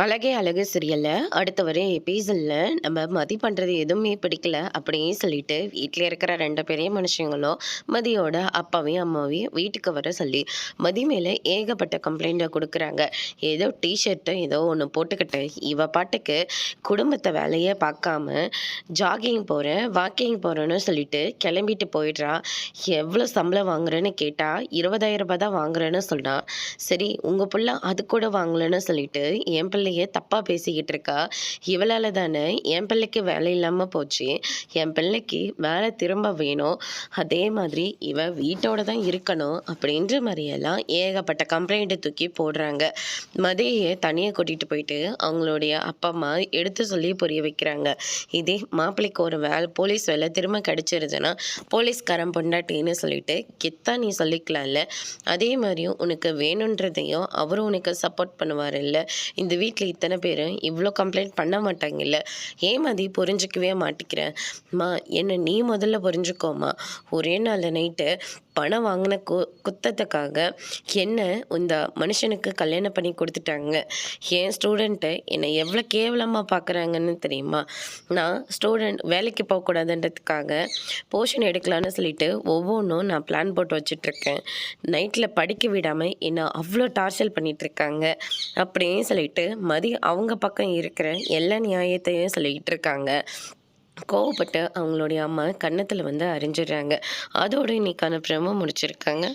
அழகே அழகு சீரியல்ல அடுத்த வர எபிசோட்ல நம்ம மதி பண்றது எதுவுமே பிடிக்கல அப்படின்னு சொல்லிட்டு வீட்டில் இருக்கிற 2 பெரிய மனுஷங்களும் மதியோட அப்பாவையும் அம்மாவையும் வீட்டுக்கு வர சொல்லி மதி மேல ஏகப்பட்ட கம்ப்ளைண்ட்டை கொடுக்குறாங்க. ஏதோ டிஷர்ட்டை ஏதோ ஒன்று போட்டுக்கிட்டு இவ பாட்டுக்கு குடும்பத்தை வேலையை பார்க்காம ஜாகிங் போகிறேன் வாக்கிங் போகிறேன்னு சொல்லிட்டு கிளம்பிட்டு போயிடுறா. எவ்வளோ சம்பளம் வாங்குறேன்னு கேட்டால் 20,000 ரூபாய் தான் வாங்குறேன்னு சொன்னான். சரி உங்கள் புள்ள அது கூட வாங்கலன்னு சொல்லிட்டு என் பிள்ளைய தப்பாக பேசிக்கிட்டு இருக்கா. இவளால் தானே என் பிள்ளைக்கு வேலை இல்லாமல் போச்சு. என் பிள்ளைக்கு வேலை திரும்ப வேணும். அதே மாதிரி இவ வீட்டோட தான் இருக்கணும் அப்படின்ற மாதிரியெல்லாம் ஏகப்பட்ட கம்ப்ளைண்ட்டை தூக்கி போடுறாங்க. மதியை தனியாக கூட்டிகிட்டு போயிட்டு அவங்களுடைய அப்பா அம்மா எடுத்து சொல்லி புரிய வைக்கிறாங்க. இதே மாப்பிள்ளைக்கு ஒரு போலீஸ் வேலை திரும்ப கிடச்சிருதுன்னா போலீஸ்காரன் பொண்டாட்டின்னு சொல்லிட்டு கெத்தா நீ சொல்லிக்கலாம்ல. அதே மாதிரியும் உனக்கு வேணுன்றதையும் அவரும் உனக்கு சப்போர்ட் பண்ணுவார் இல்லை. இந்த வீட்டில் இத்தனை பேர் இவ்வளோ கம்ப்ளைண்ட் பண்ண மாட்டாங்கல்ல. ஏன் மதி புரிஞ்சிக்கவே மாட்டேங்கிறேன். என்னை நீ முதல்ல புரிஞ்சுக்கோமா. ஒரே நாள் நைட்டு பணம் வாங்கின குத்தத்துக்காக என்ன இந்த மனுஷனுக்கு கல்யாணம் பண்ணி கொடுத்துட்டாங்க. என் ஸ்டூடெண்ட்டை என்னை எவ்வளோ கேவலமாக பார்க்குறாங்கன்னு தெரியுமா. நான் ஸ்டூடெண்ட் வேலைக்கு போகக்கூடாதுன்றதுக்காக போர்ஷன் எடுக்கலான்னு சொல்லிட்டு ஒவ்வொன்றும் நான் பிளான் போட்டு வச்சிட்ருக்கேன். நைட்டில் படிக்க விடாமல் என்னை அவ்வளோ டார்ச்சர் பண்ணிகிட்ருக்காங்க அப்படின்னு சொல்லிட்டு மதி அவங்க பக்கம் இருக்கிற எல்லா நியாயத்தையும் சொல்லிக்கிட்டு இருக்காங்க. கோவப்பட்டு அவங்களுடைய அம்மா கன்னத்தில் வந்து அரைஞ்சிடுறாங்க. அதோடு இன்னைக்கான பிரமோ முடிச்சிருக்காங்க.